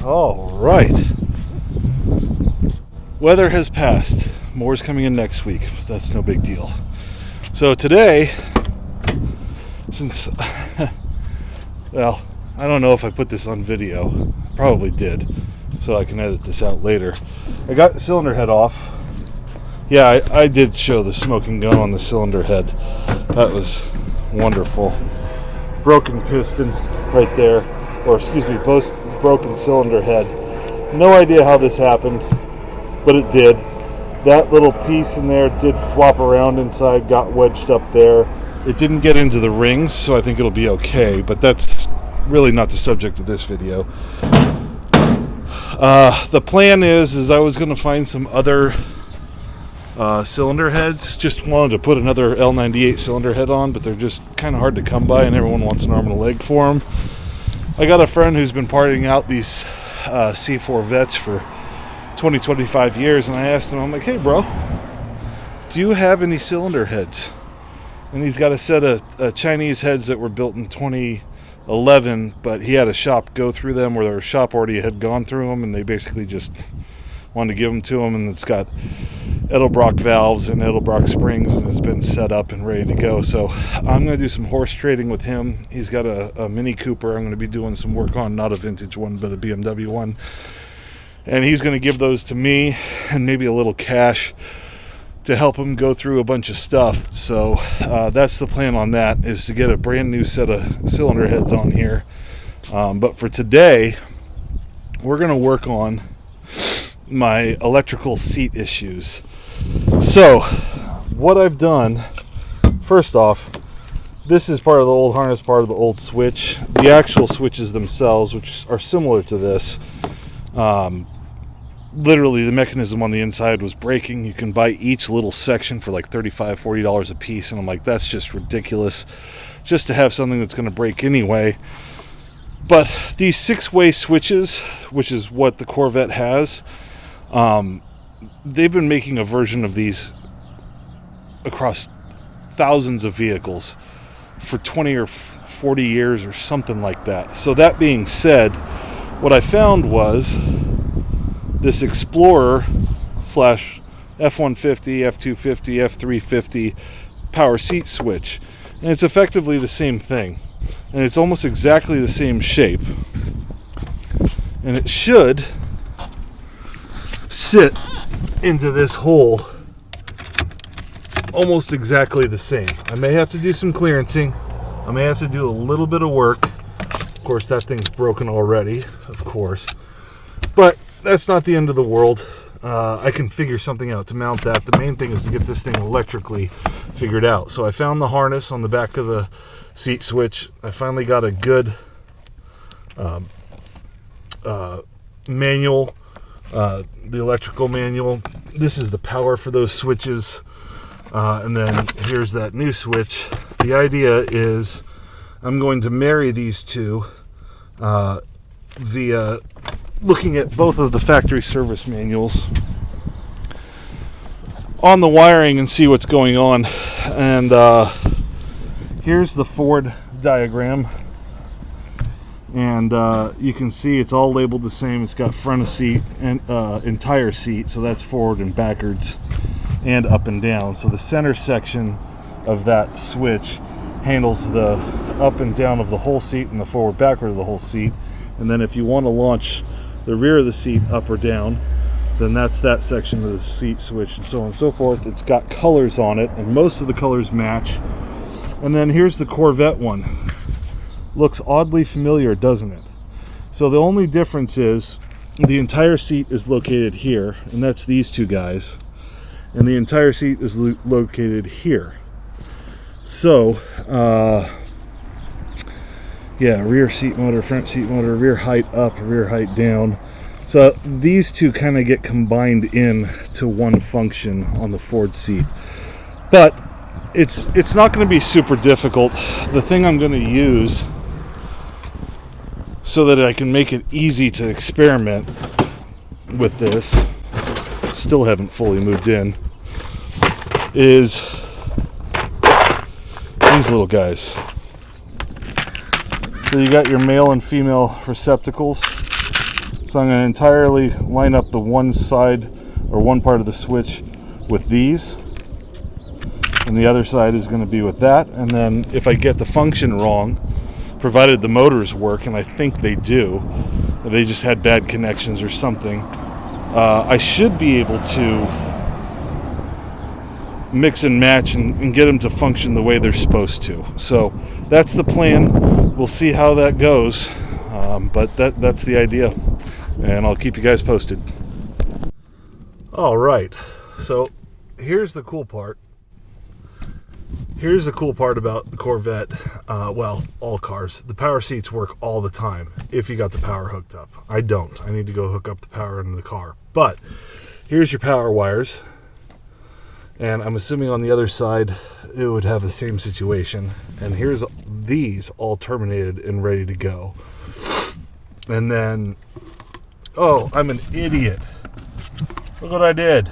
All right. Weather has passed. More's coming in next week, but that's no big deal. So today, since, well, I don't know if I put this on video. Probably did, so I can edit this out later. I got the cylinder head off. Yeah, I did show the smoking gun on the cylinder head. That was wonderful. Broken piston right there, or excuse me, both broken cylinder head. No idea how this happened, but it did. That little piece in there did flop around inside, got wedged up there. It didn't get into the rings, so I think it'll be okay, but that's really not the subject of this video. The plan is I was going to find some other cylinder heads. Just wanted to put another L98 cylinder head on, but they're just kind of hard to come by, and everyone wants an arm and a leg for them. I got a friend who's been partying out these C4 Vettes for 20-25 years, and I asked him, I'm like, hey bro, do you have any cylinder heads? And he's got a set of Chinese heads that were built in 2011, but he had a shop go through them where their shop already had gone through them, and they basically just wanted to give them to him, and it's got Edelbrock valves and Edelbrock springs, and it's been set up and ready to go. So I'm going to do some horse trading with him. He's got a Mini Cooper I'm going to be doing some work on, not a vintage one, but a BMW one. And he's going to give those to me and maybe a little cash to help him go through a bunch of stuff. So that's the plan on that, is to get a brand new set of cylinder heads on here. But for today, we're going to work on my electrical seat issues. So what I've done, first off, this is part of the old harness, part of the old switch. The actual switches themselves, which are similar to this, literally the mechanism on the inside was breaking. You can buy each little section for like $35-40 a piece, and I'm like, that's just ridiculous just to have something that's going to break anyway. But these 6-way switches, which is what the Corvette has, they've been making a version of these across thousands of vehicles for 20 or 40 years or something like that. So that being said, what I found was this Explorer slash F-150, F-250, F-350 power seat switch. And it's effectively the same thing. And it's almost exactly the same shape. And it should sit into this hole almost exactly the same. I may have to do some clearancing. I may have to do a little bit of work. Of course, that thing's broken already, of course. But that's not the end of the world. I can figure something out to mount that. The main thing is to get this thing electrically figured out. So I found the harness on the back of the seat switch. I finally got a good manual, the electrical manual. This is the power for those switches. And then here's that new switch. The idea is I'm going to marry these two via looking at both of the factory service manuals on the wiring and see what's going on. And here's the Ford diagram, and you can see it's all labeled the same. It's got front of seat and entire seat, so that's forward and backwards and up and down. So the center section of that switch handles the up and down of the whole seat and the forward backward of the whole seat. And then if you want to launch the rear of the seat up or down, then that's that section of the seat switch, and so on and so forth. It's got colors on it, and most of the colors match. And then here's the Corvette one. Looks oddly familiar, doesn't it? So the only difference is the entire seat is located here, and that's these two guys, and the entire seat is located here. So yeah, rear seat motor, front seat motor, rear height up, rear height down. So these two kind of get combined in to one function on the Ford seat. But it's not going to be super difficult. The thing I'm going to use so that I can make it easy to experiment with this, still haven't fully moved in, is these little guys. So you got your male and female receptacles. So I'm going to entirely line up the one side or one part of the switch with these, and the other side is going to be with that. And then if I get the function wrong, provided the motors work, and I think they do, they just had bad connections or something, I should be able to mix and match and get them to function the way they're supposed to. So that's the plan. We'll see how that goes, but that's the idea, and I'll keep you guys posted. All right, so here's the cool part. Here's the cool part about the Corvette, well, all cars. The power seats work all the time if you got the power hooked up. I don't. I need to go hook up the power in the car. But here's your power wires. And I'm assuming on the other side it would have the same situation. And here's these all terminated and ready to go. And then, oh, I'm an idiot. Look what I did.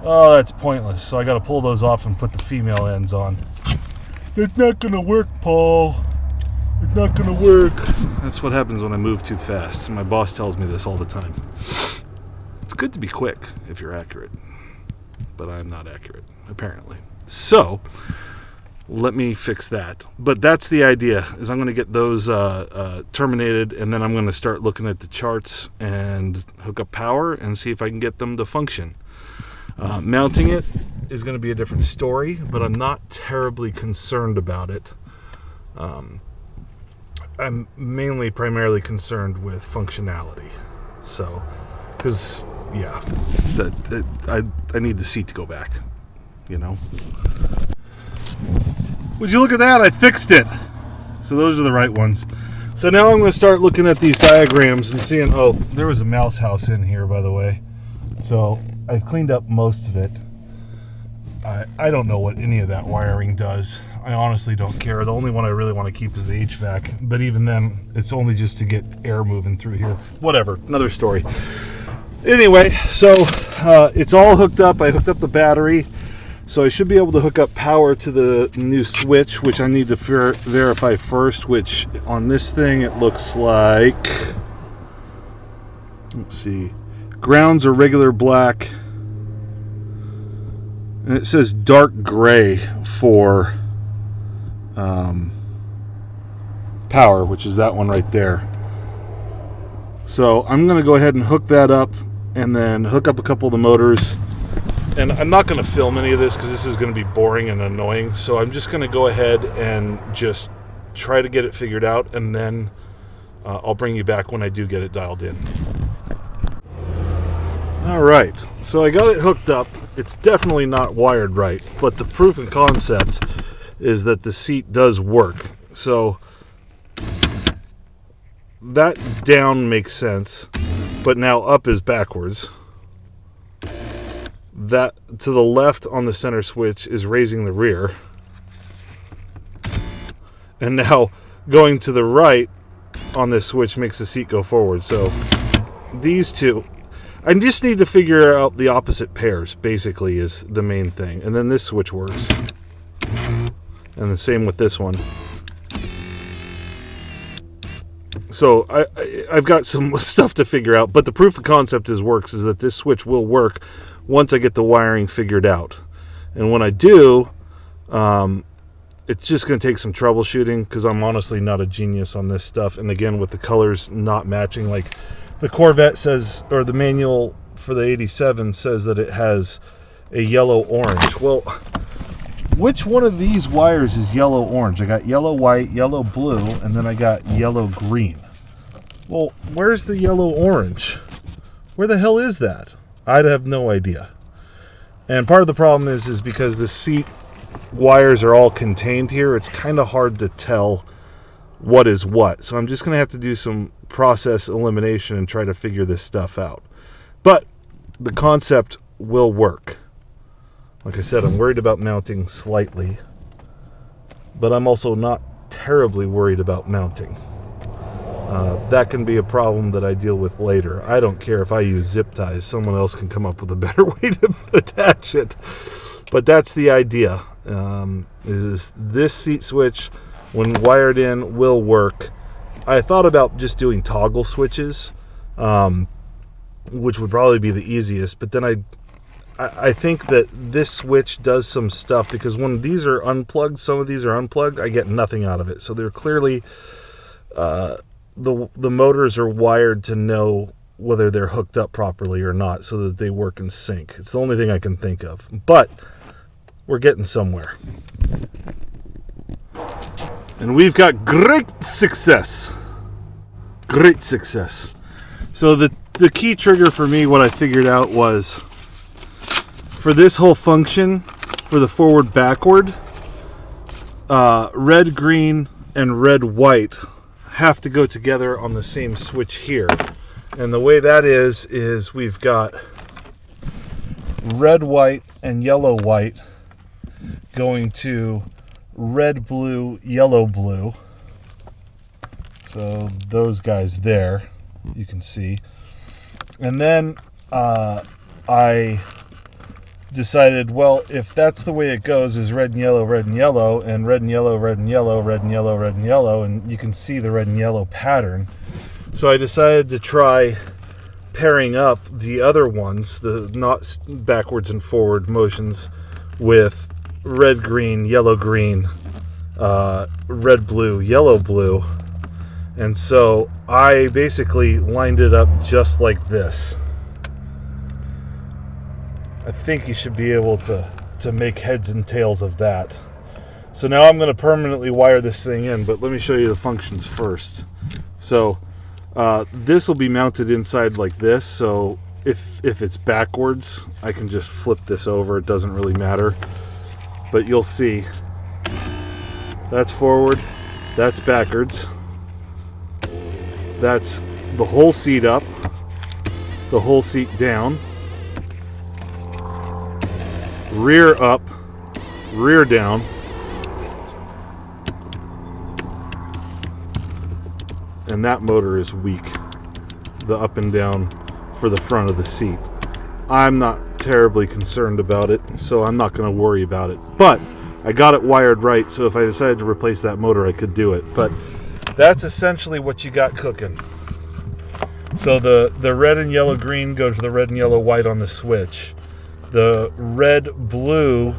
Oh, that's pointless. So I got to pull those off and put the female ends on. It's not going to work, Paul. It's not going to work. That's what happens when I move too fast. My boss tells me this all the time. It's good to be quick if you're accurate. But I'm not accurate, apparently. So, let me fix that. But that's the idea, is I'm going to get those terminated, and then I'm going to start looking at the charts and hook up power and see if I can get them to function. Mounting it is going to be a different story, but I'm not terribly concerned about it. I'm primarily concerned with functionality. So, because, yeah, I need the seat to go back, you know. Would you look at that? I fixed it. So those are the right ones. So now I'm going to start looking at these diagrams and seeing, oh, there was a mouse house in here, by the way. So I've cleaned up most of it. I don't know what any of that wiring does. I honestly don't care. The only one I really want to keep is the HVAC. But even then, it's only just to get air moving through here. Whatever, another story. Anyway, so it's all hooked up. I hooked up the battery. So I should be able to hook up power to the new switch, which I need to verify first, which on this thing it looks like, let's see, grounds are regular black, and it says dark gray for power, which is that one right there. So I'm going to go ahead and hook that up and then hook up a couple of the motors. And I'm not going to film any of this because this is going to be boring and annoying. So I'm just going to go ahead and just try to get it figured out. And then I'll bring you back when I do get it dialed in. All right. So I got it hooked up. It's definitely not wired right. But the proof and concept is that the seat does work. So that down makes sense. But now up is backwards. That to the left on the center switch is raising the rear. And now going to the right on this switch makes the seat go forward. So these two, I just need to figure out the opposite pairs, basically, is the main thing. And then this switch works. And the same with this one. So I've got some stuff to figure out, but the proof of concept works is that this switch will work once I get the wiring figured out. And when I do, it's just going to take some troubleshooting because I'm honestly not a genius on this stuff. And again, with the colors not matching, like the Corvette says, or the manual for the 87 says that it has a yellow orange. Well, which one of these wires is yellow orange? I got yellow white, yellow blue, and then I got yellow green. Well, where's the yellow orange? Where the hell is that? I'd have no idea. And part of the problem is because the seat wires are all contained here, it's kind of hard to tell what is what. So I'm just going to have to do some process elimination and try to figure this stuff out. But the concept will work. Like I said, I'm worried about mounting slightly, but I'm also not terribly worried about mounting. That can be a problem that I deal with later. I don't care if I use zip ties. Someone else can come up with a better way to attach it. But that's the idea. is this seat switch, when wired in, will work. I thought about just doing toggle switches, which would probably be the easiest, but then I think that this switch does some stuff, because when these are unplugged, some of these are unplugged, I get nothing out of it. So they're clearly, the motors are wired to know whether they're hooked up properly or not, so that they work in sync. It's the only thing I can think of, but we're getting somewhere. And we've got great success. Great success. So the key trigger for me, what I figured out was, for this whole function, for the forward backward, red green and red white have to go together on the same switch here. And the way that is we've got red white and yellow white going to red blue, yellow blue. So those guys there, you can see. And then I decided, well, if that's the way it goes, is red and yellow, red and yellow, and red and yellow, red and yellow, red and yellow, red and yellow, and you can see the red and yellow pattern. So I decided to try pairing up the other ones, the not backwards and forward motions, with red, green, yellow, green, red, blue, yellow, blue. And so I basically lined it up just like this. I think you should be able to make heads and tails of that. So now I'm going to permanently wire this thing in, but let me show you the functions first. So this will be mounted inside like this, so if it's backwards, I can just flip this over. It doesn't really matter. But you'll see, that's forward, that's backwards. That's the whole seat up, the whole seat down, rear up, rear down, and that motor is weak, the up and down for the front of the seat. I'm not terribly concerned about it, so I'm not going to worry about it. But I got it wired right, so if I decided to replace that motor, I could do it. But that's essentially what you got cooking. So the red and yellow green go to the red and yellow white on the switch. The red blue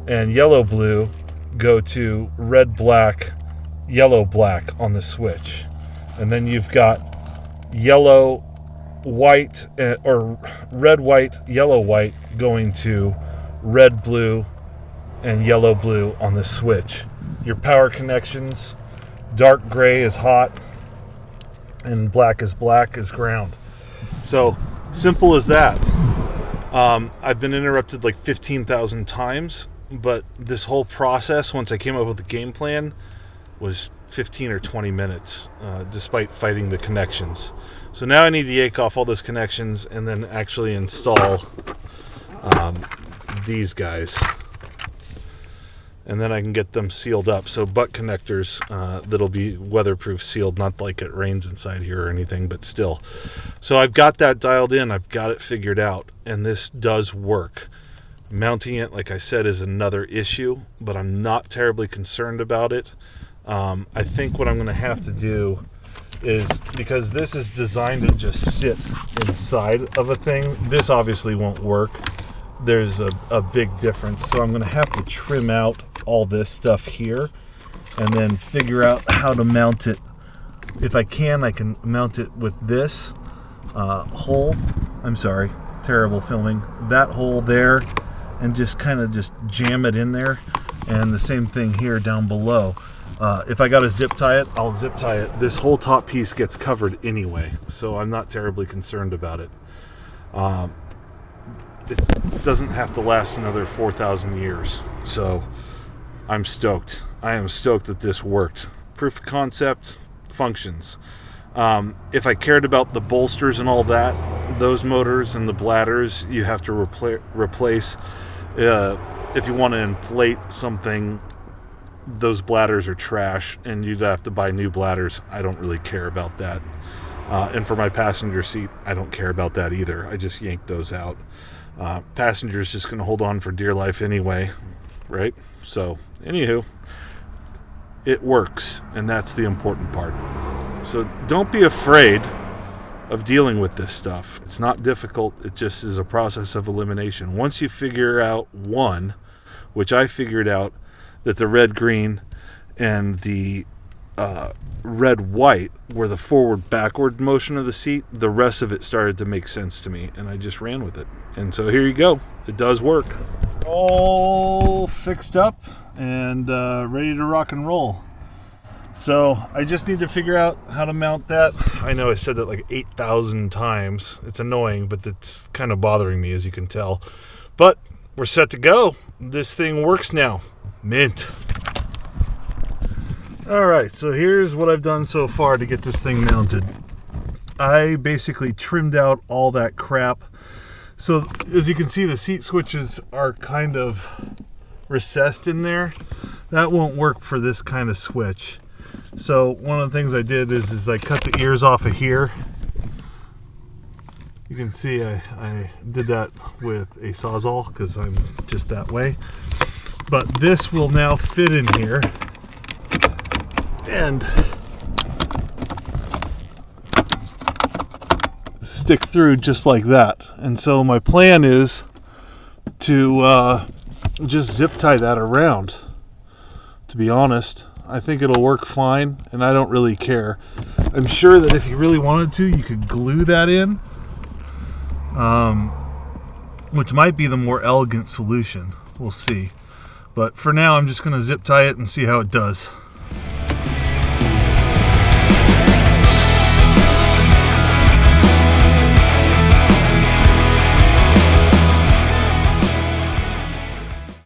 and yellow blue go to red black, yellow black on the switch. And then you've got yellow white, or red white, yellow white going to red blue and yellow blue on the switch. Your power connections, dark gray is hot and black is ground. So simple as that. I've been interrupted like 15,000 times, but this whole process, once I came up with the game plan, was 15 or 20 minutes, despite fighting the connections. So now I need to yank off all those connections and then actually install these guys. And then I can get them sealed up. So butt connectors that'll be weatherproof sealed, not like it rains inside here or anything, but still. So I've got that dialed in. I've got it figured out. And this does work. Mounting it, like I said, is another issue, but I'm not terribly concerned about it. I think what I'm going to have to do is, because this is designed to just sit inside of a thing, this obviously won't work. There's a big difference. So I'm going to have to trim out all this stuff here and then figure out how to mount it. If I can mount it with this hole. I'm sorry, terrible filming. That hole there, and just kind of just jam it in there. And the same thing here down below. If I got to zip tie it, I'll zip tie it. This whole top piece gets covered anyway, so I'm not terribly concerned about it. It doesn't have to last another 4,000 years, so I'm stoked. I am stoked that this worked. Proof of concept, functions. If I cared about the bolsters and all that, those motors and the bladders, you have to replace. If you want to inflate something, those bladders are trash, and you'd have to buy new bladders. I don't really care about that. And for my passenger seat, I don't care about that either. I just yanked those out. Passenger's just going to hold on for dear life anyway. right? So, anywho, it works, and that's the important part. So don't be afraid of dealing with this stuff. It's not difficult. It just is a process of elimination. Once you figure out one, which I figured out that the red-green and the red-white were the forward-backward motion of the seat, the rest of it started to make sense to me, and I just ran with it. And so here you go. It does work. All fixed up and ready to rock and roll. So I just need to figure out how to mount that. I know I said that like 8,000 times. It's annoying, but it's kind of bothering me, as you can tell. But we're set to go. This thing works now. Mint. Alright, so here's what I've done so far to get this thing mounted. I basically trimmed out all that crap. So as you can see, the seat switches are kind of recessed in there. That won't work for this kind of switch. So one of the things I did is I cut the ears off of here. You can see I did that with a Sawzall because I'm just that way. But this will now fit in here and stick through just like that. And so my plan is to just zip tie that around. To be honest, I think it'll work fine, and I don't really care. I'm sure that if you really wanted to, you could glue that in, which might be the more elegant solution. We'll see. But for now, I'm just going to zip tie it and see how it does.